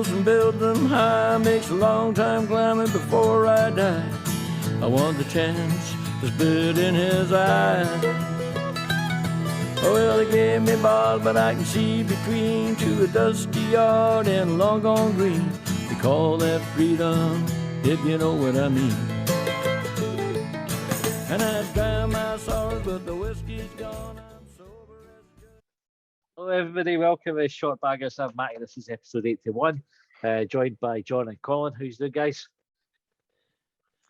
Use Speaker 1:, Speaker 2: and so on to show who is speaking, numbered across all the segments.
Speaker 1: walls and build them high. Makes a long time climbing before I die. I want the chance to spit in his eye. Well, they gave me bars, but I can see between to a dusty yard and long gone green. They call that freedom, if you know what I mean. And I drown my sorrows, but the whiskey's gone. I'm sober as good.
Speaker 2: Hello, everybody. Welcome to Shortbangers. I'm Matty. This is episode 81. Joined by John and Colin. How's it, guys?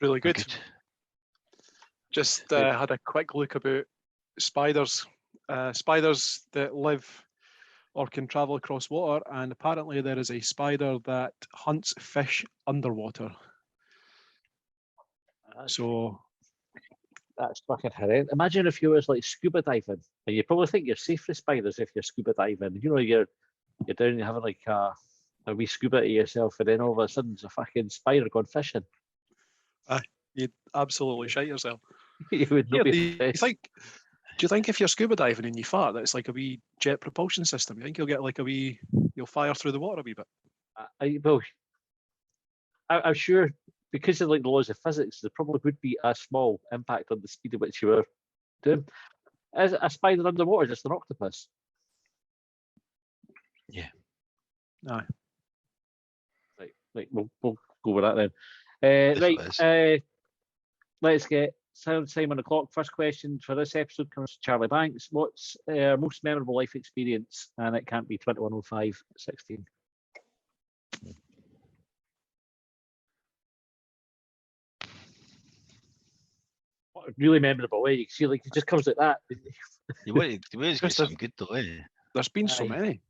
Speaker 3: Really good. Just had a quick look about spiders. Spiders that live or can travel across water, and apparently there is a spider that hunts fish underwater. So
Speaker 2: that's fucking horrendous. Imagine if you was like scuba diving, and you probably think you're safe from spiders if you're scuba diving. You know, you're down, you're having like a wee scuba to yourself, and then all of a sudden there's a fucking spider going fishing.
Speaker 3: You'd absolutely shite yourself.
Speaker 2: You would not be.
Speaker 3: Do you think if you're scuba diving and you fart, that it's like a wee jet propulsion system? You think you'll get like you'll fire through the water a wee bit?
Speaker 2: I'm sure because of like the laws of physics, there probably would be a small impact on the speed at which you were doing. Is it a spider underwater, just an octopus?
Speaker 3: Yeah. Aye.
Speaker 2: Right, we'll go with that then. Let's get sound time on the clock. First question for this episode comes from Charlie Banks. What's our most memorable life experience? And it can't be 2105-16. What really memorable way? You see, like it just comes like that.
Speaker 4: You always get some good though, eh?
Speaker 3: There's been so many.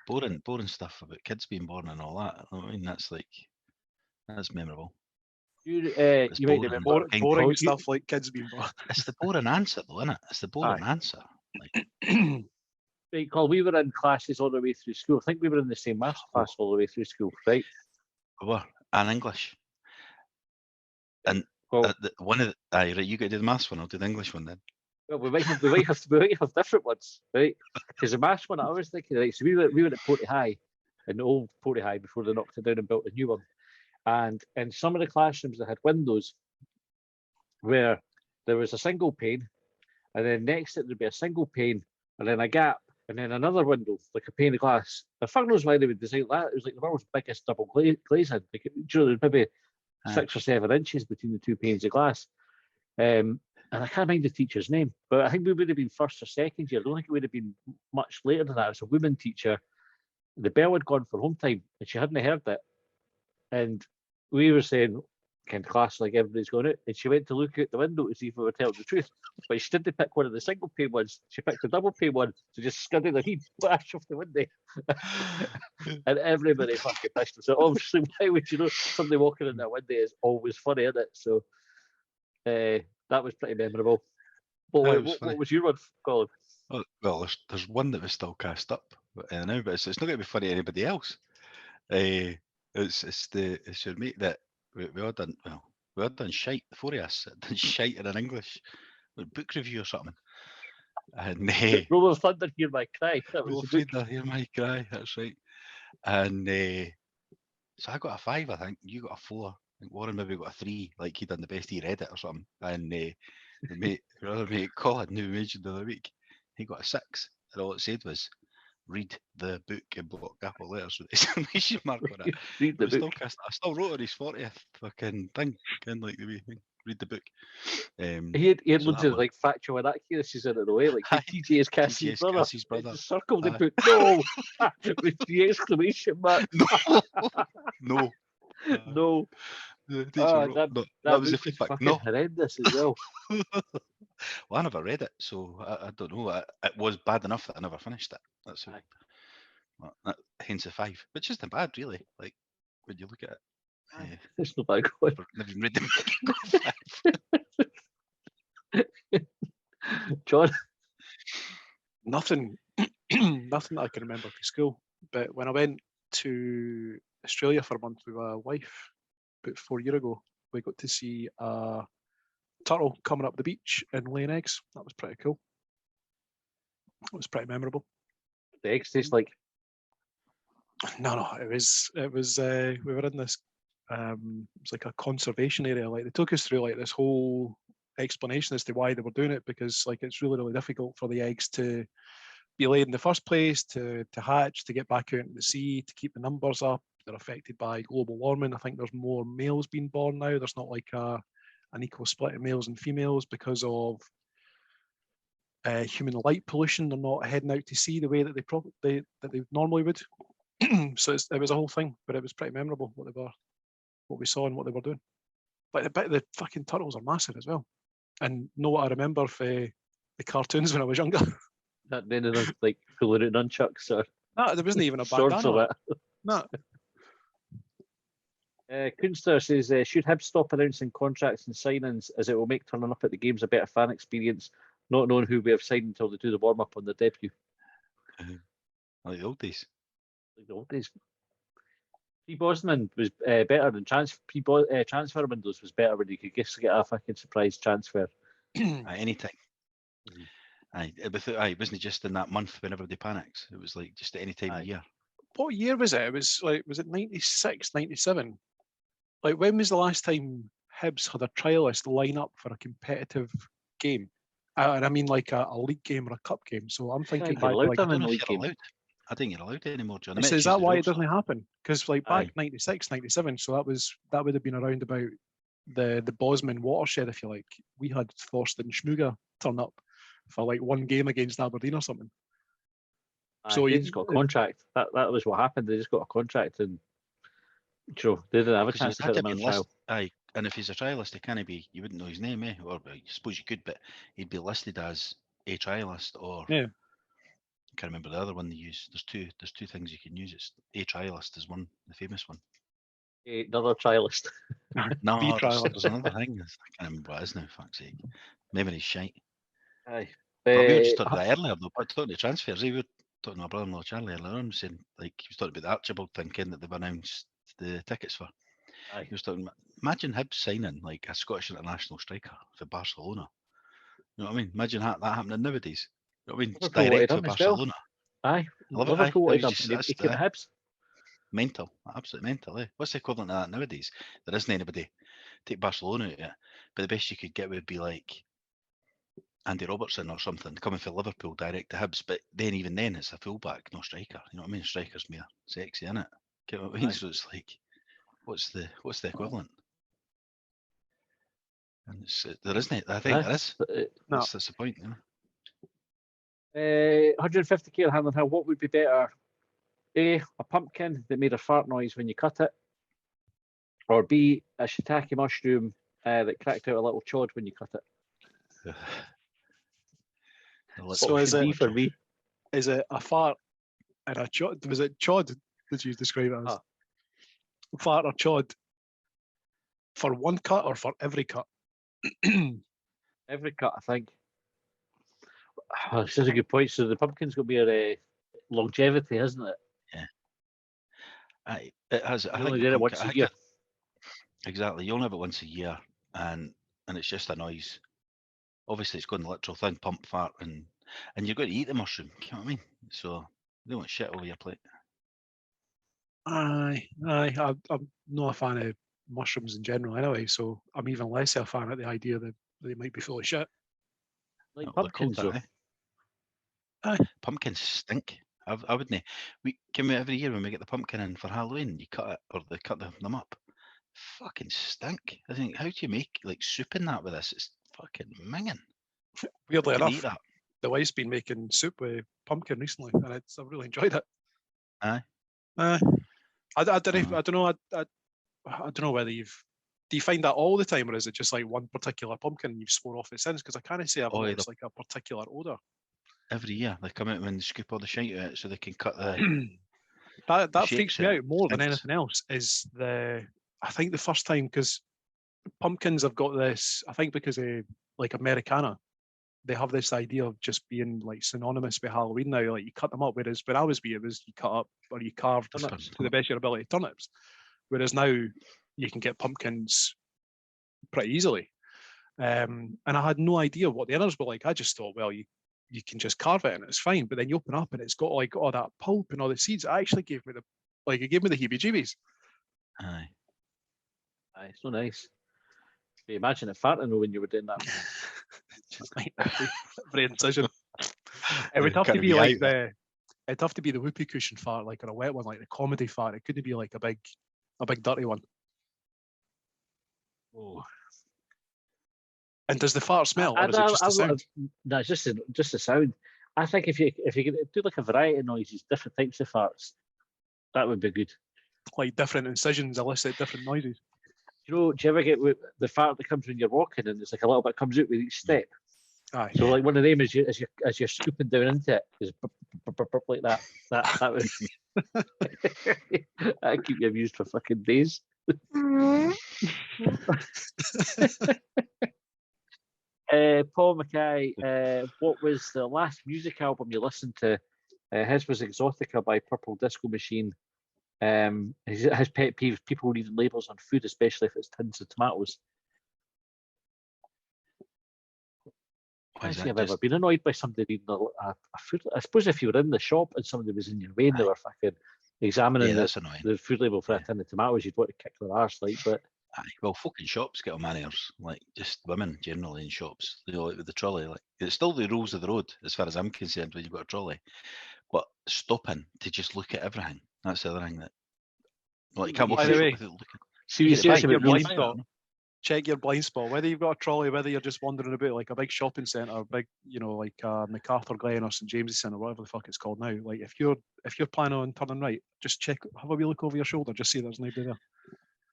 Speaker 4: Boring stuff about kids being born and all that. I mean, that's memorable.
Speaker 2: You might remember
Speaker 3: boring stuff like kids being born.
Speaker 4: It's the boring answer, though, isn't it? It's the boring answer.
Speaker 2: Right, Colin, we were in classes all the way through school. I think we were in the same maths class all the way through school, right?
Speaker 4: We were, and English. And right, you got to do the maths one. I'll do the English one then.
Speaker 2: Well, we might have different ones, right? Because the maths one, I was thinking, right, so we were at Porty High, in the old Porty High before they knocked it down and built a new one. And in some of the classrooms that had windows where there was a single pane, and then next to it there'd be a single pane, and then a gap, and then another window, like a pane of glass. The fuck knows why they would design that. It was like the world's biggest double glazing. Like, there's maybe 6 or 7 inches between the two panes of glass. And I can't mind the teacher's name, but I think we would have been first or second year. I don't think it would have been much later than that. It was a woman teacher. The bell had gone for home time, and she hadn't heard it. And we were saying, kind of class, like everybody's going out, and she went to look out the window to see if we were telling the truth. But she didn't pick one of the single pane ones. She picked the double pane one, so just scudded a wee flash off the window. And everybody fucking pissed themselves. Obviously, why would you know somebody walking in that window is always funny, isn't it? So that was pretty memorable. What was your one, Colin?
Speaker 4: Well, there's one that was still cast up now, but it's not going to be funny to anybody else. It's your mate that we all done shite, the four of us done shite in an English book review or something. And
Speaker 2: Roll of Thunder, Hear My Cry.
Speaker 4: Roll of Thunder, Hear My Cry, that's right. And so I got a 5, I think. You got a 4. I think Warren maybe got a 3, like he done the best he read it or something. And the other mate, Colin, who we mentioned the other week, he got a 6. And all it said was, read the book in block capital letters with exclamation mark on it.
Speaker 2: Read the book.
Speaker 4: I still wrote on his 40th fucking thing, kind of like the wee thing. Read the book.
Speaker 2: He had loads of like factual inaccuracies in it the way, like TJ is Cassie's brother. Circled the book. No, with the exclamation mark.
Speaker 4: No.
Speaker 2: No.
Speaker 4: That was the feedback. No,
Speaker 2: horrendous as well.
Speaker 4: Well, I never read it, so I don't know. It was bad enough that I never finished it. That's hence the 5, which isn't bad, really. Like when you look at it,
Speaker 2: it's not bad.
Speaker 4: Never even read the
Speaker 2: John,
Speaker 3: nothing that I can remember from school. But when I went to Australia for a month with my wife about 4 years ago, we got to see a turtle coming up the beach and laying eggs. That was pretty cool. It was pretty memorable.
Speaker 2: The eggs taste like
Speaker 3: No, it was we were in this it was like a conservation area. Like they took us through like this whole explanation as to why they were doing it, because like it's really, really difficult for the eggs to be laid in the first place, to hatch, to get back out into the sea, to keep the numbers up. They're affected by global warming. I think there's more males being born now. There's not like an equal split of males and females because of human light pollution. They're not heading out to sea the way that they normally would. So it was a whole thing, but it was pretty memorable what we saw and what they were doing. But the fucking turtles are massive as well. And know what I remember for the cartoons when I was younger.
Speaker 2: That many of them like pulling out nunchucks or
Speaker 3: No, there wasn't even a
Speaker 2: swords
Speaker 3: bandana.
Speaker 2: or that.
Speaker 3: No.
Speaker 2: Kunster says, should Hibs stop announcing contracts and signings as it will make turning up at the games a better fan experience, not knowing who we have signed until they do the warm-up on their debut?
Speaker 4: Like the old days.
Speaker 2: Like the old days. Pre-Bosman was better than transfer windows was better when you could just get a fucking surprise transfer.
Speaker 4: At any time. Aye, it wasn't just in that month when everybody panics. It was like just at any time of year.
Speaker 3: What year was it? It was like, was it 96, 97? Like, when was the last time Hibs had a trialist line up for a competitive game? And I mean like a league game or a cup game. So I'm thinking
Speaker 2: you're
Speaker 3: back
Speaker 2: allowed
Speaker 3: like,
Speaker 2: to
Speaker 4: I don't
Speaker 2: in
Speaker 4: know
Speaker 2: the
Speaker 4: if
Speaker 2: league
Speaker 4: you're
Speaker 2: game.
Speaker 4: allowed. I think you're allowed anymore, John.
Speaker 3: is that why it doesn't
Speaker 4: happen?
Speaker 3: happen? Because like back
Speaker 2: Aye.
Speaker 3: 96, 97, so that would have been around about the Bosman watershed, if you like. We had Thorsten Schmuger turn up for like one game against Aberdeen or something.
Speaker 2: So they just got a contract. That was what happened. They just got a contract, and they didn't have a chance to put him on trial.
Speaker 4: Aye, and if he's a trialist, he can't be. You wouldn't know his name, eh? Or I suppose you could, but he'd be listed as a trialist, or
Speaker 3: Yeah.
Speaker 4: I can't remember the other one they use. There's two things you can use. It's a trialist is one, the famous one.
Speaker 2: Another trialist.
Speaker 4: No,
Speaker 3: B
Speaker 4: there's
Speaker 3: trialist.
Speaker 4: another thing. I can't remember what it is now. Fuck's sake, memory's shite.
Speaker 2: Aye.
Speaker 4: But we were just talking about that earlier, though. But talking to transfers, we were talking to my brother-in-law Charlie earlier on, saying like he was talking about the Archibald thing, that they've announced the tickets for.
Speaker 2: Aye.
Speaker 4: He was talking about, imagine Hibs signing like a Scottish international striker for Barcelona. You know what I mean? Imagine that happening nowadays. You know what I mean? It's
Speaker 2: Liverpool wanted
Speaker 4: direct for
Speaker 2: him as well.
Speaker 4: Barcelona.
Speaker 2: Aye.
Speaker 4: love it,
Speaker 2: Liverpool
Speaker 4: aye.
Speaker 2: wanted
Speaker 4: That
Speaker 2: him.
Speaker 4: was
Speaker 2: And
Speaker 4: just-
Speaker 2: he came to Hibs.
Speaker 4: Mental, absolutely mental. Eh? What's the equivalent of that nowadays? There isn't anybody. Take Barcelona out of it, but the best you could get would be like Andy Robertson or something coming for Liverpool direct to Hibs. But then even then, it's a fullback, no striker. You know what I mean? Striker's more sexy, innit? Get what I mean?
Speaker 2: Aye.
Speaker 4: So it's like, what's the equivalent? And there isn't. I think
Speaker 2: Aye.
Speaker 4: there is.
Speaker 3: No.
Speaker 4: That's the point. You know?
Speaker 2: 150k at Hanlon Hill. What would be better? A pumpkin that made a fart noise when you cut it, or B, a shiitake mushroom that cracked out a little chod when you cut it.
Speaker 3: So is
Speaker 2: Option B
Speaker 3: it-
Speaker 2: for me?
Speaker 3: Is it a fart and a chod? Was it chod? Did you describe it as fart or chod for one cut or for every cut?
Speaker 2: Every cut, I think. This is a good point. So the pumpkin's got to be a longevity, isn't it?
Speaker 4: It has.
Speaker 2: You
Speaker 4: I
Speaker 2: only
Speaker 4: think
Speaker 2: did
Speaker 4: the
Speaker 2: it once a
Speaker 4: pumpkin- I
Speaker 2: year.
Speaker 4: think exactly. You only have it once a year, and it's just a noise. Obviously, it's going the literal thing, pump, fart, and you're going to eat the mushroom. You know what I mean? So you don't want shit over your plate.
Speaker 3: Aye. I'm not a fan of mushrooms in general anyway, so I'm even less a fan of the idea that they might be full of shit.
Speaker 2: Like
Speaker 4: Well, they're called
Speaker 2: pumpkins, though.
Speaker 4: that,
Speaker 3: Aye.
Speaker 4: Pumpkins stink. I wouldn't. We come every year when we get the pumpkin in for Halloween. You cut it, or they cut them up. Fucking stink. I think, how do you make like soup in that with this? It's fucking minging.
Speaker 3: Weirdly
Speaker 4: Can eat
Speaker 3: enough,
Speaker 4: that.
Speaker 3: the wife's been making soup with pumpkin recently, and I've really enjoyed it.
Speaker 4: Aye.
Speaker 3: I don't know.
Speaker 4: Uh-huh.
Speaker 3: I don't know. I don't know whether do you find that all the time, or is it just like one particular pumpkin and you've swore off it since? Because I can't say I've
Speaker 4: Oh, yeah,
Speaker 3: noticed like a particular odor.
Speaker 4: Every year they come out when they scoop all the shite out so they can cut the.
Speaker 3: that
Speaker 4: the
Speaker 3: freaks
Speaker 4: shapes
Speaker 3: me
Speaker 4: out,
Speaker 3: out more than
Speaker 4: stinks.
Speaker 3: anything else. Is I think the first time, because pumpkins have got this. I think because of like Americana, they have this idea of just being like synonymous with Halloween now. Like you cut them up, whereas when I was wee, it was you cut up or you carved
Speaker 2: Turnips.
Speaker 3: to the best of your ability turnips. Whereas now you can get pumpkins pretty easily. And I had no idea what the others were like. I just thought, well, you can just carve it and it's fine. But then you open up and it's got like all that pulp and all the seeds. It actually gave me Like, it gave me the heebie-jeebies.
Speaker 4: Aye.
Speaker 2: Aye, so nice. Can you imagine it farting though when you were doing that?
Speaker 3: Just like every incision. It would have to
Speaker 4: Gotta
Speaker 3: be like
Speaker 4: out.
Speaker 3: it'd have to be the whoopee cushion fart, like, or a wet one, like the comedy fart. It couldn't be like a big dirty one.
Speaker 2: Oh.
Speaker 3: And does the fart smell, or is it just the sound?
Speaker 2: No, it's just the sound. I think if you could do like a variety of noises, different types of farts, that would be good.
Speaker 3: Like different incisions elicit different noises.
Speaker 2: You know, do you ever get the fart that comes when you're walking and there's like a little bit comes out with each step?
Speaker 3: Aye.
Speaker 2: So like one of them is as you're scooping down into it is like that. That would that keep you amused for fucking days. Paul Mackay, what was the last music album you listened to? His was Exotica by Purple Disco Machine. His pet peeve: people reading labels on food, especially if it's tins of tomatoes. I can't say I've ever been annoyed by somebody reading a food. I suppose if you were in the shop and somebody was in your way and they were fucking examining the food label for a tin of tomatoes, you'd want to kick their arse, like. But
Speaker 4: well, fucking shops get on my nerves. Like, just women generally in shops, you know, like with the trolley. Like, it's still the rules of the road as far as I'm concerned when you've got a trolley. But stopping to just look at everything, that's the other thing that. Well, you can't walk through the shop without looking.
Speaker 2: Seriously,
Speaker 3: your blind spot. Check your blind spot. Whether you've got a trolley, whether you're just wandering about like a big shopping centre, big, you know, like MacArthur Glen or St James's Centre, whatever the fuck it's called now. Like, if you're planning on turning right, just check, have a wee look over your shoulder, just see there's nobody there.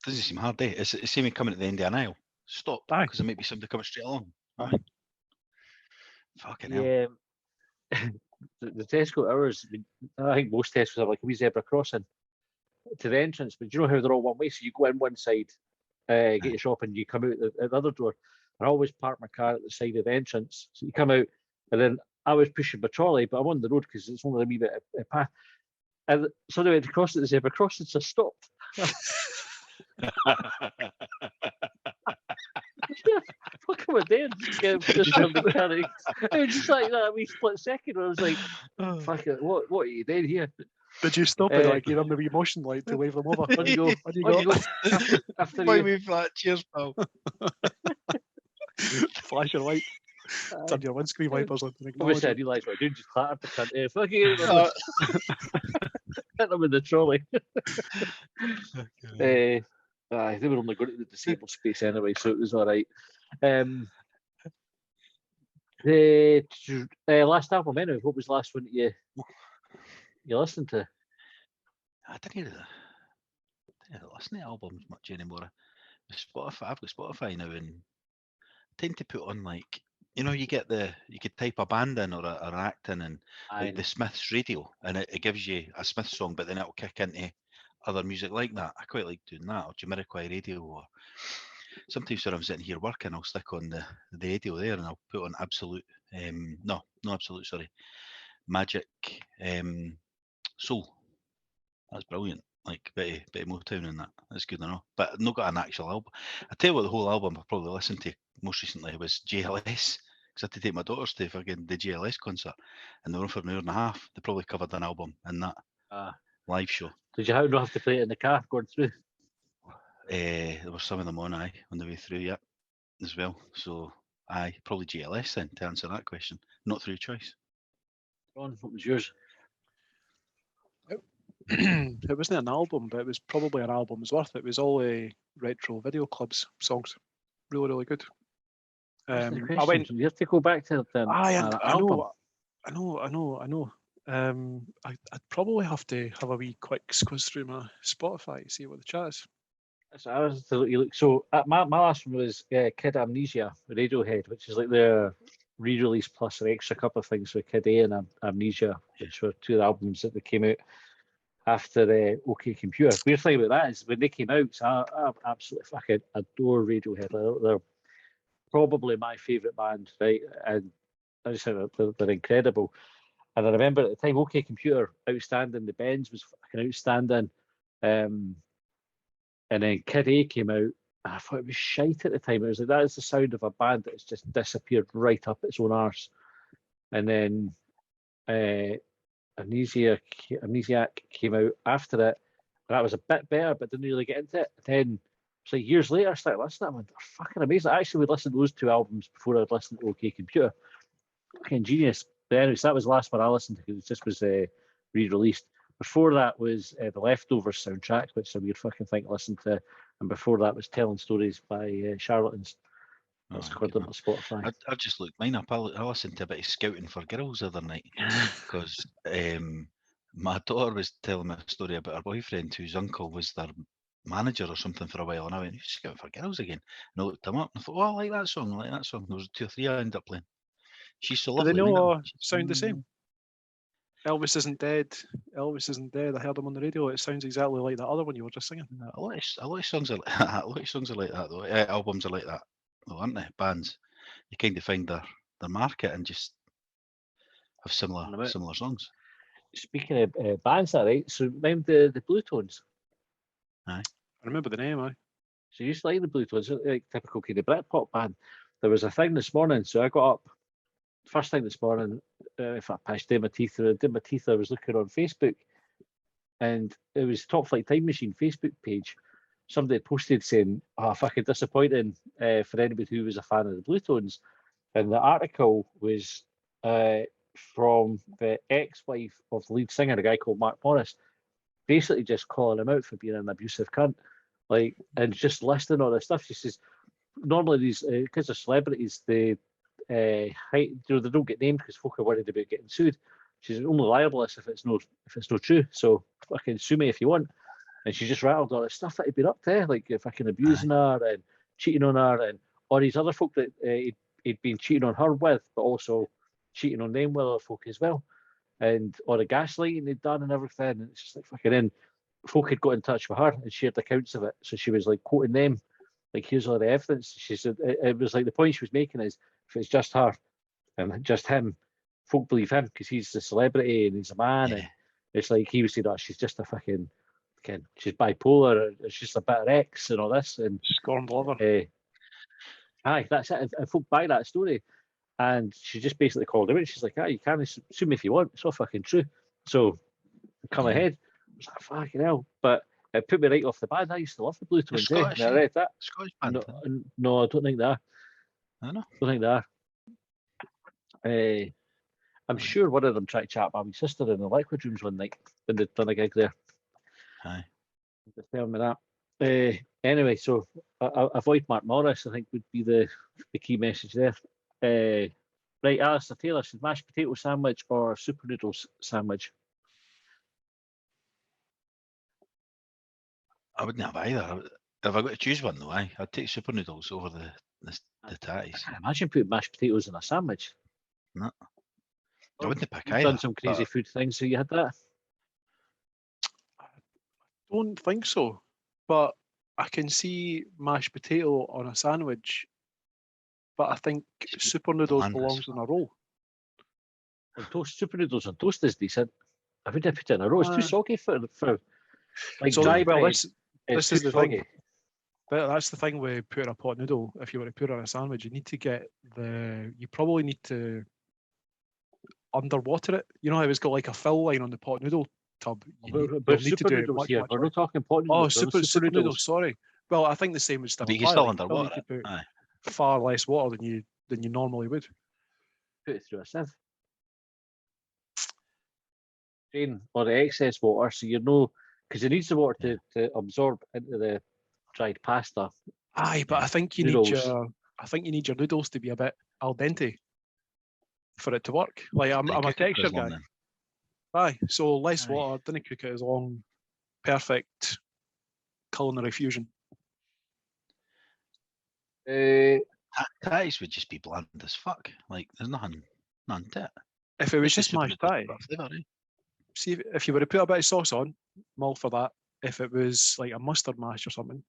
Speaker 4: Doesn't seem hard, eh? It's the same coming at the end of an aisle. Stop, because there might be somebody coming straight along. Aye. Fucking hell.
Speaker 2: Yeah. The Tesco hours, I think most Tesco's have like a wee zebra crossing to the entrance, but do you know how they're all one way? So you go in one side, get your shopping, you come out at the other door. I always park my car at the side of the entrance. So you come out, and then I was pushing my trolley, but I'm on the road because it's only a wee bit of path. And so I went to cross at the zebra crossing, so I stopped. What am I doing? Just like that wee split second where I was like, fuck it, what are you doing here?
Speaker 3: Did you stop it? Like, give them the wee motion light to wave them over?
Speaker 2: On you go. After
Speaker 4: Why we flat? Cheers, pal.
Speaker 3: Flash your light. Turn your windscreen wipers on.
Speaker 2: Obviously, I realised what I did, just clattered the cunt. Fucking hit them in the trolley. They were only going to the disabled space anyway, so it was all right. The last album, anyway, what was the last one that you listened to?
Speaker 4: I didn't really listen to albums much anymore. Spotify, I've got Spotify now, and I tend to put on, like, you know, you could type a band in or an act in, and like the Smiths radio, and it gives you a Smiths song, but then it'll kick into other music like that. I quite like doing that, or Jamiroquai radio, or sometimes when I'm sitting here working, I'll stick on the radio there, and I'll put on Magic Soul. That's brilliant. Like Betty Motown and that. That's good enough. But I've not got an actual album. I tell you what, the whole album I probably listened to most recently was JLS, because I had to take my daughters to fucking the JLS concert, and they were on for an hour and a half. They probably covered an album in that live show.
Speaker 2: Did you not have to play it in the car going through?
Speaker 4: There were some of them on the way through, as well. So probably JLS then, to answer that question. Not through choice.
Speaker 2: Ron, what was yours?
Speaker 3: It wasn't an album, but it was probably an album's worth. It was all Retro Video Club's songs. Really, really good.
Speaker 2: I went. You have to go back to the album.
Speaker 3: I know. I'd probably have to have a wee quick squiz through my Spotify to see what the chat is.
Speaker 2: So my last one was Kid Amnesia, Radiohead, which is like the re-release plus an extra couple of things with Kid A and Amnesia, which were two albums that they came out after OK Computer. Weird thing about that is when they came out, so I absolutely fucking adore Radiohead. They're probably my favourite band, right? And I just think they're incredible. And I remember at the time, OK Computer, outstanding. The Benz was fucking outstanding. And then Kid A came out, and I thought it was shite at the time. It was like, that is the sound of a band that has just disappeared right up its own arse. And then Amnesiac came out after it, That was a bit better, but didn't really get into it. Then, so years later, I started listening. I went, they're fucking amazing. I actually would listen to those two albums before I'd listened to OK Computer. Fucking genius. But anyways, that was the last one I listened to because it just was re-released. Before that was the Leftovers soundtrack, which is a weird fucking thing to listen to. And before that was Telling Stories by Charlatans. That's recorded on Spotify.
Speaker 4: I've just looked mine up. I listened to a bit of Scouting for Girls the other night because my daughter was telling me a story about her boyfriend whose uncle was their manager or something for a while, and I went, "Who's Scouting for Girls again?" And I looked him up and I thought, "Oh, I like that song. I like that song." There was 2 or 3 I ended up playing. She's so
Speaker 3: Do
Speaker 4: lovely.
Speaker 3: they know
Speaker 4: Nina.
Speaker 3: sound the same? Elvis Isn't Dead. Elvis Isn't Dead. I heard him on the radio. It sounds exactly like that other one you were just singing.
Speaker 4: A lot of songs are a lot of songs are like that though. Albums are like that, though, aren't they? Bands, you kind of find their market and just have similar songs.
Speaker 2: Speaking of bands, that right? So remember the Blue Tones?
Speaker 3: I remember the name.
Speaker 2: So you used to like the Blue Tones, like typical kind of Britpop band. There was a thing this morning, so I got up first thing this morning. If I did my teeth, I was looking on Facebook, and it was Top Flight Time Machine Facebook page. Somebody had posted saying, "Oh, fucking disappointing for anybody who was a fan of the Blue Tones," and the article was from the ex-wife of the lead singer, a guy called Mark Morris, basically just calling him out for being an abusive cunt, like, and just listing all this stuff. She says, normally these because of celebrities, they they don't get named because folk are worried about getting sued. She's only liable if it's not true. So fucking sue me if you want. And she just rattled all the stuff that he'd been up to, like fucking abusing her and cheating on her, and all these other folk that he'd been cheating on her with, but also cheating on them with other folk as well, and all the gaslighting he'd done and everything. And it's just like fucking in. Folk had got in touch with her and shared accounts of it, so she was like quoting them, like, here's all the evidence. She said it was like the point she was making is, if it's just her and just him, folk believe him because he's the celebrity and he's a man, and it's like he was saying, oh, she's just a fucking she's bipolar, it's just a bitter ex and all this, and
Speaker 3: Scorned lover.
Speaker 2: Aye, that's it. And folk buy that story, and she just basically called him out. She's like, you can't sue me if you want. It's all fucking true. So come ahead. I was like, fucking hell. But it put me right off the bat. I used to love the Blue Tones.
Speaker 4: Scottish,
Speaker 2: I read that.
Speaker 4: Scottish band.
Speaker 2: No, I don't think they are.
Speaker 4: I know.
Speaker 2: I don't think they are. I'm sure one of them tried to chat about my sister in the liquid rooms one night when they'd done a gig there.
Speaker 4: Aye.
Speaker 2: Just telling me that. Anyway, so avoid Mark Morris, I think, would be the key message there. Right, Alistair Taylor said mashed potato sandwich or super noodles sandwich.
Speaker 4: I wouldn't have either. If I got to choose one though, I'd take super noodles over the tatties.
Speaker 2: I can't imagine putting mashed potatoes in a sandwich.
Speaker 4: No. I wouldn't pick
Speaker 2: You've
Speaker 4: either.
Speaker 2: done some crazy food things, so you had that?
Speaker 3: Don't think so, but I can see mashed potato on a sandwich, but I think super noodles belongs on a roll.
Speaker 2: On toast, super noodles on toast is decent. I wouldn't put it in a roll. It's too soggy for like
Speaker 3: so,
Speaker 2: dry
Speaker 3: well,
Speaker 2: bread.
Speaker 3: this is the
Speaker 2: soggy.
Speaker 3: thing. But that's the thing with putting a pot noodle. If you were to put it on a sandwich, you need to get you probably need to underwater it. You know how it's got like a fill line on the pot noodle tub.
Speaker 2: But
Speaker 3: need to do it much,
Speaker 2: here.
Speaker 3: much
Speaker 2: We're not talking pot noodles.
Speaker 3: Oh, super noodles. Sorry. Well, I think the same would still
Speaker 4: But you
Speaker 3: apply.
Speaker 4: can still
Speaker 3: Like,
Speaker 4: underwater
Speaker 3: you
Speaker 4: it.
Speaker 3: put
Speaker 4: Aye.
Speaker 3: far less water than you normally would.
Speaker 2: Put it through a sieve. Drain or the excess water, so you know, because it needs the water to absorb into the dried pasta.
Speaker 3: Aye, but I think you need your noodles to be a bit al dente for it to work. Like I'm a texture guy. Aye, so less water, didn't cook it as long. Perfect culinary fusion.
Speaker 4: Tatties would just be bland as fuck. Like there's nothing to it.
Speaker 3: If it was just mashed tatty, see if you were to put a bit of sauce on, I'm all for that. If it was like a mustard mash or something,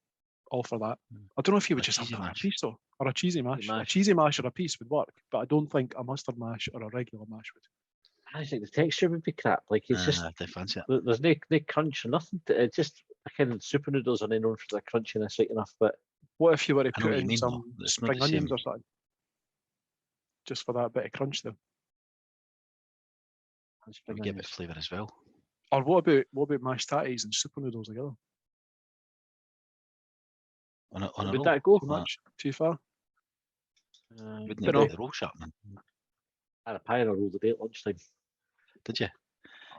Speaker 3: all for that. I don't know if you would just have a piece though, or a cheesy mash. A cheesy mash or a piece would work, but I don't think a mustard mash or a regular mash would.
Speaker 2: I think the texture would be crap. Like it's just
Speaker 4: fancy it.
Speaker 2: There's no crunch or nothing. It's just kind of super noodles are known for the crunchiness, right enough. But
Speaker 3: what if you were to put in some spring onions or something, just for that bit of crunch though?
Speaker 4: Give it flavour as well.
Speaker 3: Or what about mashed tatties and super noodles together?
Speaker 4: On a
Speaker 2: Would
Speaker 4: roll.
Speaker 2: that go?
Speaker 3: Too much? Too far?
Speaker 4: Wouldn't
Speaker 3: Dunno.
Speaker 4: have been the roll sharpening.
Speaker 2: I had a pie and a roll today at lunchtime.
Speaker 4: Did you?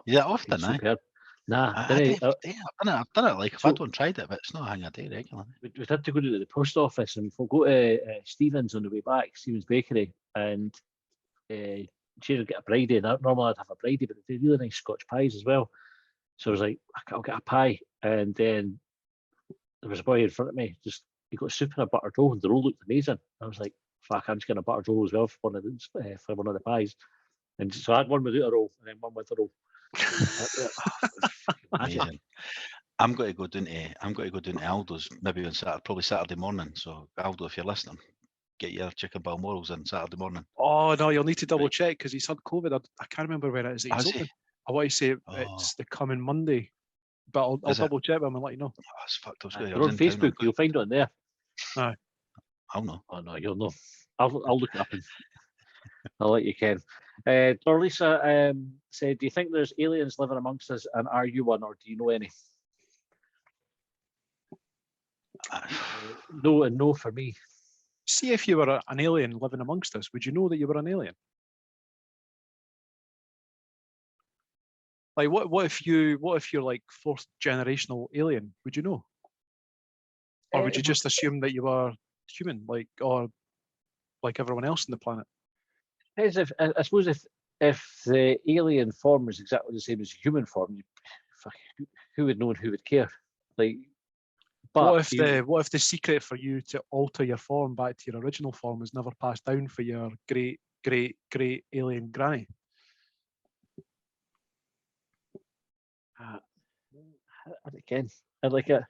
Speaker 4: Yeah, often,
Speaker 2: It's
Speaker 4: eh?
Speaker 2: superb. Nah,
Speaker 4: I
Speaker 2: didn't I?
Speaker 4: I've done it like if
Speaker 2: So-
Speaker 4: I don't tried it, but it's not a thing I do regularly.
Speaker 2: We had to go to the post office and we'll go to Stevens on the way back, Stevens Bakery, and she'd get a bridie. And normally I'd have a bridie, but they do really nice Scotch pies as well. So I was like, I'll get a pie. And then there was a boy in front of me, just he got soup and a buttered roll, and the roll looked amazing. I was like, fuck, I'm just getting a buttered roll as well for one of the pies. And so I had one without a roll and then one with a roll. Imagine.
Speaker 4: Amazing. I'm going to go down to Aldo's maybe on Saturday, probably Saturday morning. So Aldo, if you're listening, get your chicken balmorals in Saturday morning.
Speaker 3: Oh no, you'll need to double check because he's had COVID. I can't remember when it is that he's
Speaker 4: Has he?
Speaker 3: open. I want to say
Speaker 4: Oh.
Speaker 3: it's the coming Monday, but I'll
Speaker 4: Is it?
Speaker 3: double check with him and let you know.
Speaker 4: Oh, it's fucked. I was
Speaker 2: You're
Speaker 4: going
Speaker 2: on Facebook, you'll find it on there.
Speaker 4: I'll know.
Speaker 2: Oh no, you'll know. I'll look it up and I'll let you Ken. Dorlisa said, do you think there's aliens living amongst us, and are you one, or do you know any? No and no for me.
Speaker 3: See, if you were an alien living amongst us, would you know that you were an alien? Like, what if you're like fourth generational alien? Would you know, or would you just assume that you were human, or like everyone else on the planet?
Speaker 2: I suppose if the alien form is exactly the same as human form, who would know and who would care? Like, but
Speaker 3: what if the secret for you to alter your form back to your original form was never passed down for your great alien granny?
Speaker 2: Again, I like it.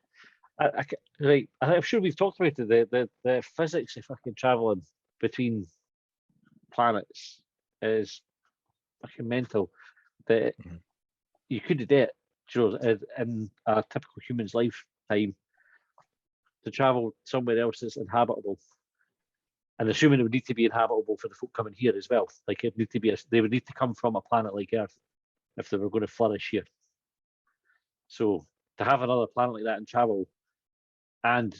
Speaker 2: Right, I'm sure we've talked about it. The physics of fucking traveling between planets is fucking mental. That you could do it, in a typical human's lifetime, to travel somewhere else that's inhabitable. And assuming it would need to be inhabitable for the folk coming here as well. Like it need to be, they would need to come from a planet like Earth if they were going to flourish here. So to have another planet like that and travel and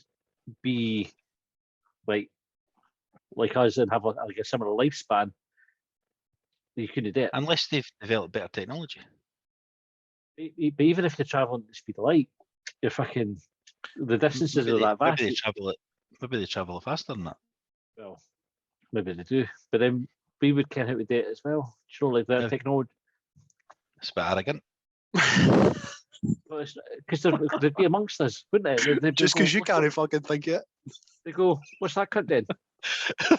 Speaker 2: be like us and have like a similar lifespan, you couldn't do it.
Speaker 4: Unless they've developed better technology.
Speaker 2: But even if you're traveling at the speed of light, you're fucking, the distances are that vast.
Speaker 4: Maybe they travel faster than that.
Speaker 2: Well, maybe they do, but then we would kind of how to do it as well. You know, like that
Speaker 4: Yeah.
Speaker 2: technology.
Speaker 4: It's a bit arrogant.
Speaker 2: Because they'd be amongst us, wouldn't it? They'd
Speaker 3: Just
Speaker 2: go,
Speaker 3: because you
Speaker 2: "What's
Speaker 3: can't
Speaker 2: that?"
Speaker 3: fucking think it.
Speaker 2: They go, what's that cunt then?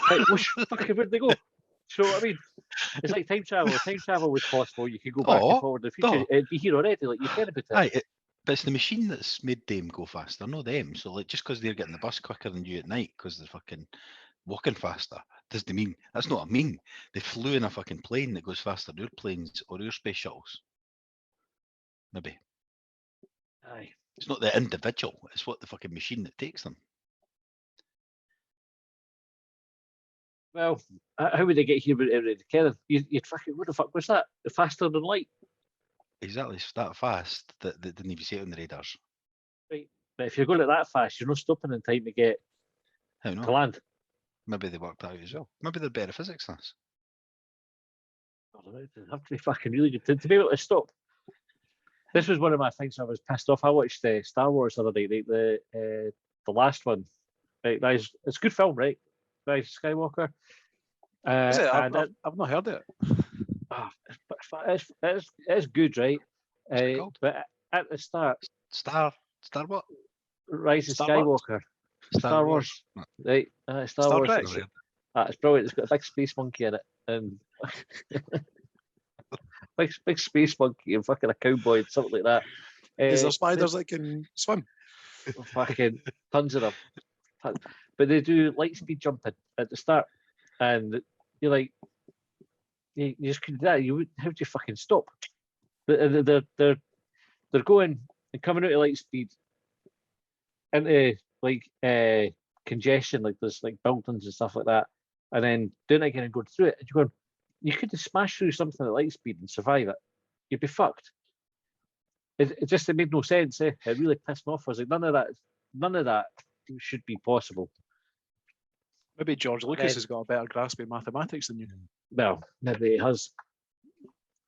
Speaker 2: Like, fucking, where'd they go? You know what I mean? It's like time travel. If time travel was possible, you could go back and forward in the future. It'd be here already, like you've heard about it.
Speaker 4: Aye, but it's the machine that's made them go faster, not them. So like just because they're getting the bus quicker than you at night because they're fucking walking faster, doesn't mean that's not a mean. They flew in a fucking plane that goes faster than airplanes or air space shuttles. Maybe.
Speaker 2: Aye.
Speaker 4: It's not the individual, it's what the fucking machine that takes them.
Speaker 2: Well, how would they get here without it together? You'd fucking, what the fuck was that? Faster than light?
Speaker 4: Exactly, it's that fast that they didn't even see it on the radars.
Speaker 2: Right. But if you're going at that fast, you're not stopping in time to get
Speaker 4: How no?
Speaker 2: to land.
Speaker 4: Maybe they worked that out as well. Maybe they're better at physics than us.
Speaker 2: They have to be fucking really good to be able to stop. This was one of my things I was pissed off. I watched Star Wars the other day, the last one. Right, it's a good film, right? Rise of Skywalker.
Speaker 3: Is it?
Speaker 2: And
Speaker 3: I've not heard it.
Speaker 2: it's good, right?
Speaker 4: What's it called?
Speaker 2: But at the start,
Speaker 4: Star what?
Speaker 2: Rise of
Speaker 3: Star Wars?
Speaker 2: Skywalker. Star Wars. Right? Star
Speaker 3: Star
Speaker 2: Wars.
Speaker 3: Trek.
Speaker 2: It's brilliant. It's got a big space monkey in it, and big space monkey and fucking a cowboy and something like that.
Speaker 3: Is there spiders that can swim?
Speaker 2: Fucking tons of them. But they do light speed jumping at the start, and you're like, you just couldn't do that. How do you fucking stop? They're going and coming out of light speed into like congestion, like there's like buildings and stuff like that, and then doing it again and going through it. And you're going, you could have smashed through something at light speed and survive it. You'd be fucked. it made no sense. It really pissed me off. I was like, none of that should be possible.
Speaker 3: Maybe George Lucas
Speaker 2: Then-
Speaker 3: has got a better grasp of mathematics than you.
Speaker 2: Well, maybe it has.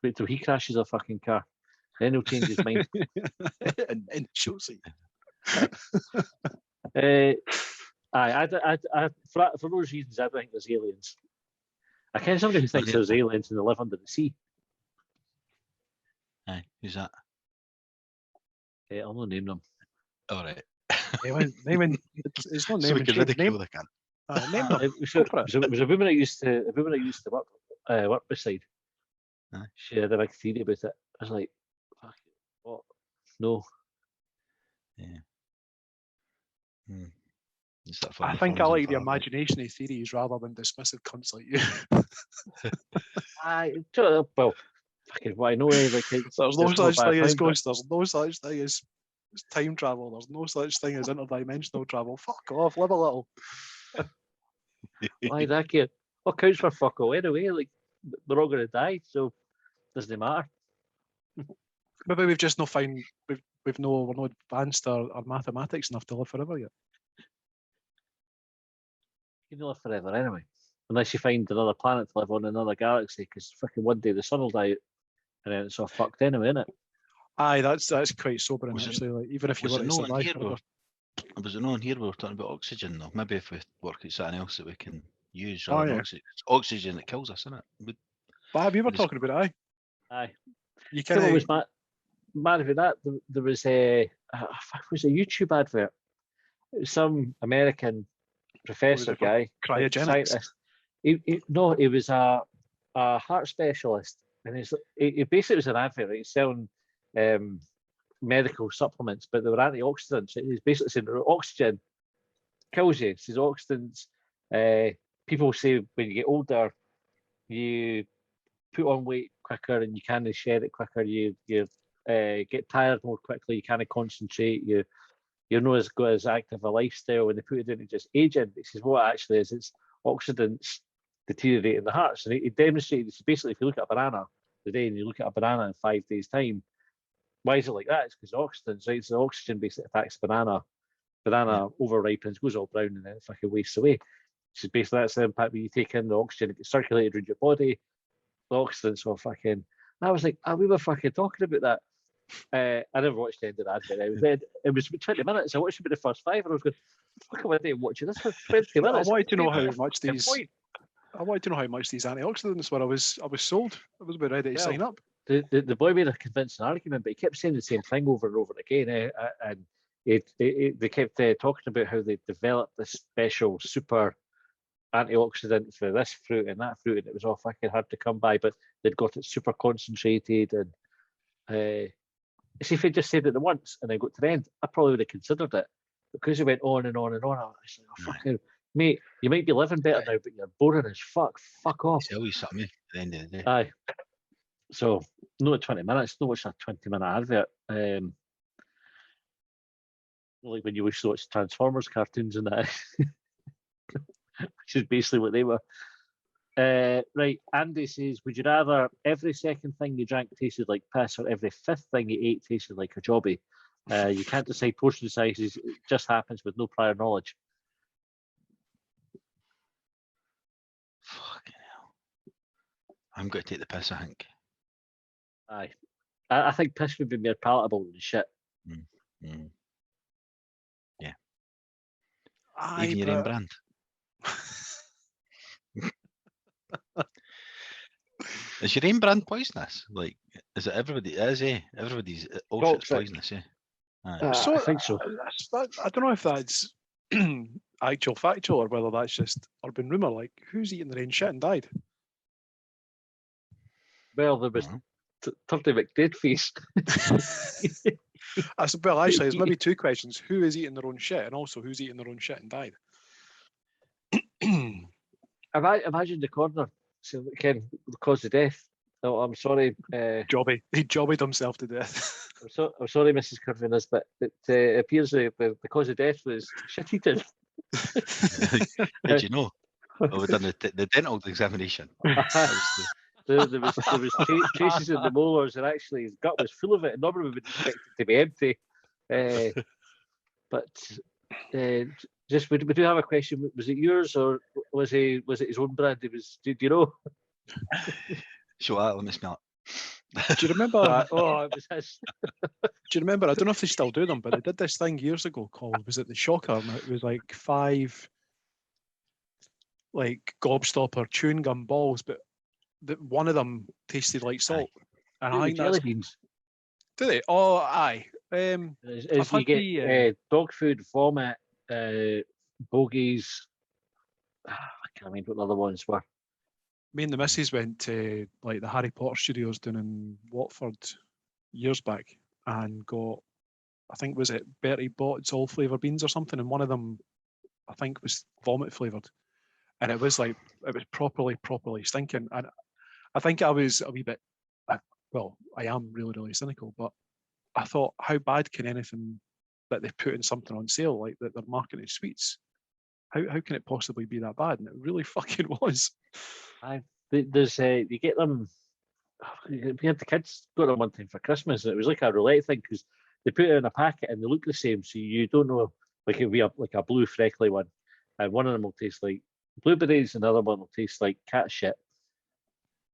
Speaker 2: Wait till he crashes a fucking car. Then he'll change his mind.
Speaker 3: and Chelsea.
Speaker 2: For those reasons, I don't think there's aliens. I ken somebody who thinks
Speaker 4: Okay.
Speaker 2: there's aliens and they live under the sea.
Speaker 4: Aye, who's that?
Speaker 2: I'll not name them.
Speaker 4: All right.
Speaker 3: Naming it's not
Speaker 4: So
Speaker 3: naming.
Speaker 4: we can
Speaker 3: shame,
Speaker 4: ridicule the can.
Speaker 3: name them.
Speaker 2: It was,
Speaker 3: Go for it.
Speaker 2: it was a woman I used to work beside.
Speaker 4: Aye.
Speaker 2: She had a big theory about it. I was like, fuck it, what? No.
Speaker 4: Is that
Speaker 3: I
Speaker 4: funny
Speaker 3: think I
Speaker 4: films
Speaker 3: like
Speaker 4: and
Speaker 3: the
Speaker 4: farming?
Speaker 3: imagination of theories rather than dismissive cunts like you.
Speaker 2: Well, fucking what I know is like
Speaker 3: There's no
Speaker 2: there's
Speaker 3: such
Speaker 2: bad
Speaker 3: thing as
Speaker 2: thing, but-
Speaker 3: ghosts. There's no such thing as time travel. There's no such thing as interdimensional travel. Fuck off, live a little.
Speaker 2: Why that kid? What counts for fuck all anyway? Like they're all gonna die, so doesn't matter.
Speaker 3: Maybe we've just not found we're not advanced our mathematics enough to live forever yet.
Speaker 2: You can live forever anyway, unless you find another planet to live on, another galaxy. Because fucking one day the sun will die, out, and then it's all fucked anyway, isn't it?
Speaker 3: Aye, that's quite sobering
Speaker 4: Was it-
Speaker 3: actually. Like even if you
Speaker 4: Was
Speaker 3: were
Speaker 4: it
Speaker 3: to
Speaker 4: no in
Speaker 3: survive
Speaker 4: here?
Speaker 3: forever.
Speaker 4: Was it no in here? We were talking about oxygen though. Maybe if we work out something else that we can use
Speaker 3: Oh,
Speaker 4: rather than
Speaker 3: yeah.
Speaker 4: oxygen. It's oxygen that kills us, isn't it?
Speaker 3: But you were
Speaker 4: Just-
Speaker 3: talking about it, aye.
Speaker 2: Aye.
Speaker 3: You
Speaker 2: Tell me
Speaker 3: can
Speaker 2: what was mad about that. There was a YouTube advert. It was some American professor
Speaker 3: it for
Speaker 2: guy,
Speaker 3: cryogenics.
Speaker 2: scientist. No, he was a heart specialist, and he basically was an advert. Right? He's selling medical supplements, but they were antioxidants. He's basically saying that oxygen kills you. He says oxidants. People say when you get older, you put on weight quicker and you kind of shed it quicker. You get tired more quickly. You kind of concentrate. You're not as good as active a lifestyle. When they put it into just aging, he says what it actually is, it's oxidants deteriorating the hearts. And he demonstrated this. Basically, if you look at a banana today and you look at a banana in 5 days' time, why is it like that? It's because oxidants, right? So oxygen basically attacks banana. Banana over ripens, goes all brown, and then it fucking wastes away. So basically that's the impact when you take in the oxygen, it gets circulated around your body. The oxidants were fucking. And I was like, we were fucking talking about that. I never watched the end of that. It was 20 minutes. I watched about the first 5, and I was going, "Fuck, am I doing watching this for 20 minutes?"
Speaker 3: I wanted to know how
Speaker 2: Fucking
Speaker 3: much these.
Speaker 2: point.
Speaker 3: I wanted to know how much these antioxidants were. I was sold. I was about ready to
Speaker 2: Well,
Speaker 3: sign up.
Speaker 2: The boy made a convincing argument, but he kept saying the same thing over and over again. And they kept talking about how they developed this special super antioxidant for this fruit and that fruit, and it was all fucking hard to come by, but they'd got it super concentrated. And see, if he just said it once and then got to the end, I probably would have considered it. Because he went on and on and on, I was like, oh, fucking mate, you might be living better now, but you're boring as fuck. Fuck off.
Speaker 4: Tell you something at the end of the day.
Speaker 2: Aye. So, no 20 minutes, no watch a 20-minute advert. Like when you used to watch Transformers cartoons and that, which is basically what they were. Right, Andy says, would you rather every second thing you drank tasted like piss or every 5th thing you ate tasted like a jobby? You can't decide portion sizes, it just happens with no prior knowledge.
Speaker 4: Fucking hell. I'm going to take the piss, I think.
Speaker 2: Aye. I think piss would be more palatable than shit.
Speaker 4: Mm.
Speaker 3: Aye,
Speaker 4: Even your own
Speaker 3: but-
Speaker 4: brand. Is your own brand poisonous? Like, is it everybody? It is, eh? Everybody's all shit's
Speaker 2: Toxic.
Speaker 4: poisonous, eh? Aye.
Speaker 3: So
Speaker 2: I think so.
Speaker 3: I don't know if that's actual factual or whether that's just urban rumor. Like, who's eating their own shit and died?
Speaker 2: Well, there was
Speaker 4: Mhm.
Speaker 2: 30 McDeadface.
Speaker 3: Well, actually, there's maybe 2 questions: who is eating their own shit, and also who's eating their own shit and died.
Speaker 2: Imagine the coroner saying, Ken, the cause of death. Oh, I'm sorry.
Speaker 3: Jobby, he jobbied himself to death.
Speaker 2: I'm sorry, Mrs. Curvinas, but it appears the cause of death was shit eating.
Speaker 4: Did you know? Oh, we've done the dental examination. That was
Speaker 2: there was traces in the molars, and actually his gut was full of it. And normally we would expect it to be empty. But just we do have a question. Was it yours or was it his own brand? It was. Do you know?
Speaker 4: Show that. Let me smell it.
Speaker 3: Do you remember?
Speaker 2: It was his.
Speaker 3: Do you remember? I don't know if they still do them, but they did this thing years ago called, was it the Shocker? And it was like 5 like gobstopper chewing gum balls, but one of them tasted like salt. And I think
Speaker 2: jelly
Speaker 3: that's,
Speaker 2: beans.
Speaker 3: do they? Oh, aye.
Speaker 2: As
Speaker 3: I've
Speaker 2: you
Speaker 3: had
Speaker 2: get dog food, vomit, bogies. I can't remember what the other ones were.
Speaker 3: Me and the missus went to like the Harry Potter studios down in Watford years back and got, I think was it Bertie Bott's all flavour beans or something, and one of them I think was vomit flavoured, and it was properly stinking. And I think I was a wee bit, well, I am really cynical, but I thought, how bad can anything that they put in something on sale, like that they're marketing as sweets, how can it possibly be that bad? And it really fucking was.
Speaker 2: There's you get them. We had the kids got them one time for Christmas, and it was like a roulette thing because they put it in a packet and they look the same, so you don't know. Like it'll be like a blue freckly one, and one of them will taste like blueberries, and the other one will taste like cat shit,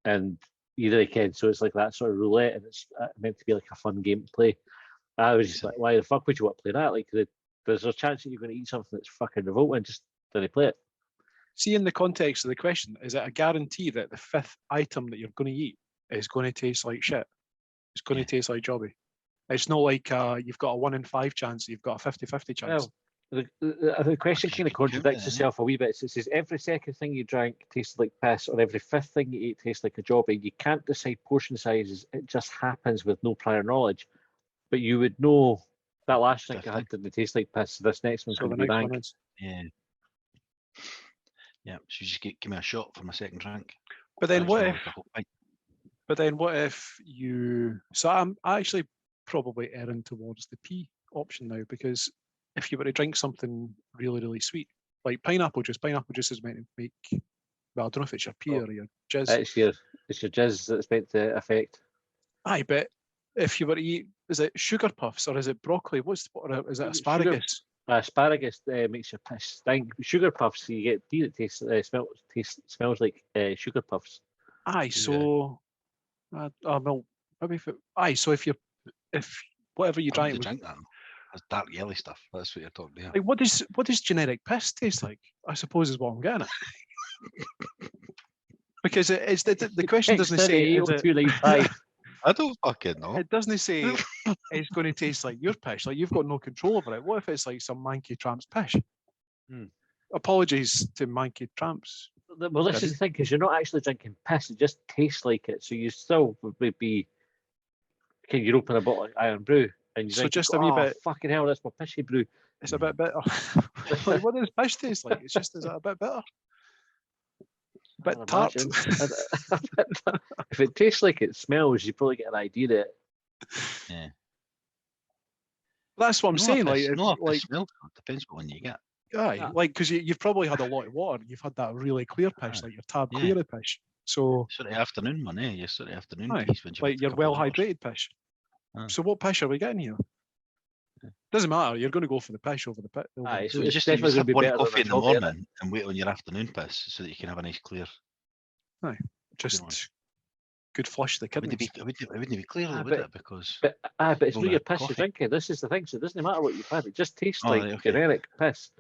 Speaker 2: and you really can. So it's like that sort of roulette, and it's meant to be like a fun game to play. I was just like, why the fuck would you want to play that? Like, there's a chance that you're going to eat something that's fucking revolting. Just don't play it.
Speaker 3: See, in the context of the question, is it a guarantee that the 5th item that you're going to eat is going to taste like shit? It's going to taste like Jobby. It's not like you've got a 1 in 5 chance, you've got a 50-50 chance.
Speaker 2: Well, the question kind of contradicts itself a wee bit. It says every second thing you drank tasted like piss, or every 5th thing you ate tastes like a Jobby. You can't decide portion sizes. It just happens with no prior knowledge. But you would know that last drink I had didn't taste like piss. This next one's going to be rank.
Speaker 4: Yeah. Yeah, so you just give me a shot for my second drink.
Speaker 3: But then what if you? So I'm actually probably erring towards the P option now, because if you were to drink something really sweet, like pineapple juice is meant to make. Well, I don't know if it's your P or your jizz.
Speaker 2: It's your jizz that's meant to affect.
Speaker 3: Aye, but if you were to eat, is it sugar puffs or is it broccoli? Is it asparagus?
Speaker 2: Asparagus makes your piss stink. Sugar puffs, you get tea that smells like sugar puffs.
Speaker 3: Aye, so well, maybe so if whatever you drink
Speaker 4: that, that's dark yellow stuff. That's what you're talking about.
Speaker 3: Like, what does generic piss taste like? I suppose is what I'm getting at. Because it's the question doesn't say.
Speaker 4: I don't fucking know.
Speaker 3: It doesn't say it's going to taste like your piss. Like, you've got no control over it. What if it's like some manky tramp's piss? Apologies to manky tramps.
Speaker 2: Well, this is the thing, because you're not actually drinking piss. It just tastes like it. So you still would be. Can you open a bottle of Iron Brew and you
Speaker 3: so
Speaker 2: drink,
Speaker 3: just a wee bit?
Speaker 2: Fucking hell, that's my pissy brew.
Speaker 3: It's a bit bitter. Like, what does piss taste like? It's just, is it a bit bitter? A bit tart.
Speaker 2: If it tastes like it smells, you probably get an idea that.
Speaker 4: Yeah.
Speaker 3: That's what I'm saying. Like,
Speaker 4: smell depends on when you get.
Speaker 3: Aye, like, because you've probably had a lot of water. You've had that really clear pish, like your tab clear pish. So
Speaker 4: sort of afternoon one, Your sort of afternoon piece when
Speaker 3: like your well hydrated pish. So what pish are we getting here? Doesn't matter. You're going to go for the pish over the pit.
Speaker 2: Aye,
Speaker 4: so it's just definitely going to be one coffee in the morning and wait on your afternoon piss so that you can have a nice clear.
Speaker 3: Aye, just good flush the kidneys.
Speaker 4: It wouldn't be clear, would it? Because
Speaker 2: but it's not your piss you're drinking. This is the thing. So it doesn't matter what you've had. It just tastes like generic piss.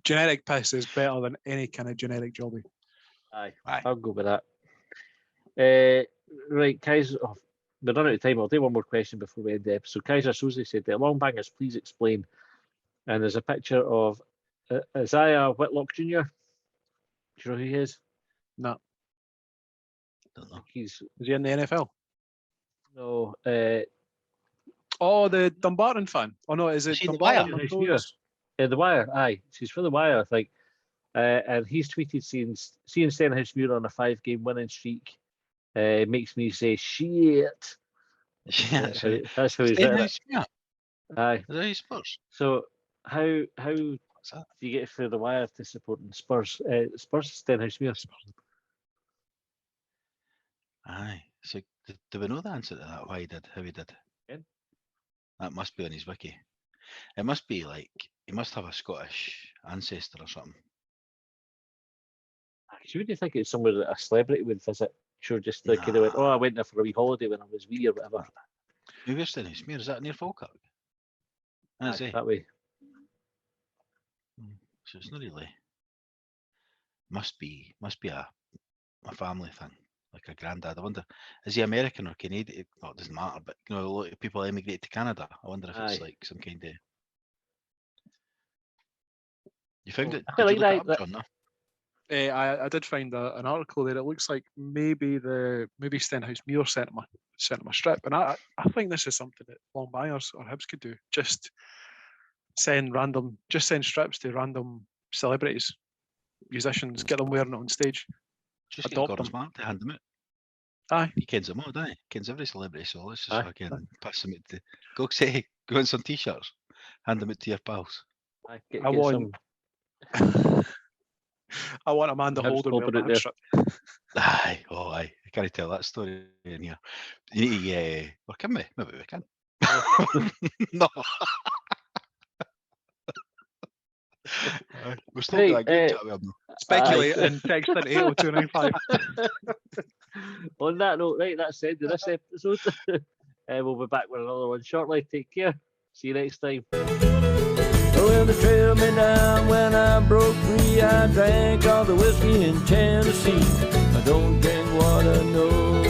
Speaker 3: Generic piss is better than any kind of generic Jobby.
Speaker 2: Aye, I'll go with that. Right, Kaiser. We're running out of time. I'll do one more question before we end the episode. Kaiser Susie said, Longbangers, please explain. And there's a picture of Isaiah Whitlock Jr. Do you know who he is?
Speaker 3: No.
Speaker 2: Don't know.
Speaker 3: Is he in the NFL?
Speaker 2: No.
Speaker 3: The Dumbarton fan. Oh, no, is it Dumbarton?
Speaker 2: The Wire, aye. She's for the Wire, I think. And he's tweeted seeing Stenhouse Muir on a 5-game winning streak makes me say shit.
Speaker 4: Yeah,
Speaker 2: that's how he's written it. Aye.
Speaker 4: Is that his Spurs?
Speaker 2: So how do you get through the Wire to supporting Spurs? Spurs Stenhouse Muir.
Speaker 4: Aye. So do we know the answer to that? Why he did? How he did?
Speaker 2: Ken?
Speaker 4: That must be on his wiki. It must be like he must have a Scottish ancestor or something.
Speaker 2: Actually, would you think it's somewhere that a celebrity would visit? Sure, just like they went, oh, I went there for a wee holiday when I was wee or whatever.
Speaker 4: Maybe it's in Smear. Is that near Falkirk? That's it.
Speaker 2: That way.
Speaker 4: So it's not really. Must be a family thing, like a granddad. I wonder, is he American or Canadian? No, it doesn't matter. But you know, a lot of people emigrate to Canada. I wonder if it's
Speaker 2: Aye.
Speaker 4: like some kind of. You found it?
Speaker 2: I feel
Speaker 4: Did you
Speaker 2: like
Speaker 4: look it
Speaker 2: that-
Speaker 4: up, John? No?
Speaker 3: I did find an article there. It looks like maybe Stenhouse Muir sent him a strip, and I think this is something that Longbangers or Hibs could do. Just send strips to random celebrities, musicians, get them wearing it on stage.
Speaker 4: Just get
Speaker 3: Adopt
Speaker 4: Gordon
Speaker 3: them.
Speaker 4: Smart to hand them out.
Speaker 3: Aye.
Speaker 4: He kens them all, doesn't he? Kens every celebrity, so let's just
Speaker 2: Aye.
Speaker 4: fucking pass them out to go say go on some t-shirts, hand them out to your pals.
Speaker 2: I get,
Speaker 3: I
Speaker 2: get
Speaker 3: want-
Speaker 2: some.
Speaker 3: I want Amanda
Speaker 2: Hibs
Speaker 3: Holden wearing
Speaker 2: popping out
Speaker 3: a
Speaker 2: there.
Speaker 3: strip.
Speaker 4: Aye, oh aye. I can't tell that story in here. You need to, or can we? Maybe we can. No. We're still
Speaker 2: Hey,
Speaker 4: got a good chat with him.
Speaker 3: Speculate and text in 80295.
Speaker 2: On that note, right, that's the end of this episode. We'll be back with another one shortly. Take care. See you next time.
Speaker 1: Well, they trailed me down when I broke free. I drank all the whiskey in Tennessee. I don't drink water, no,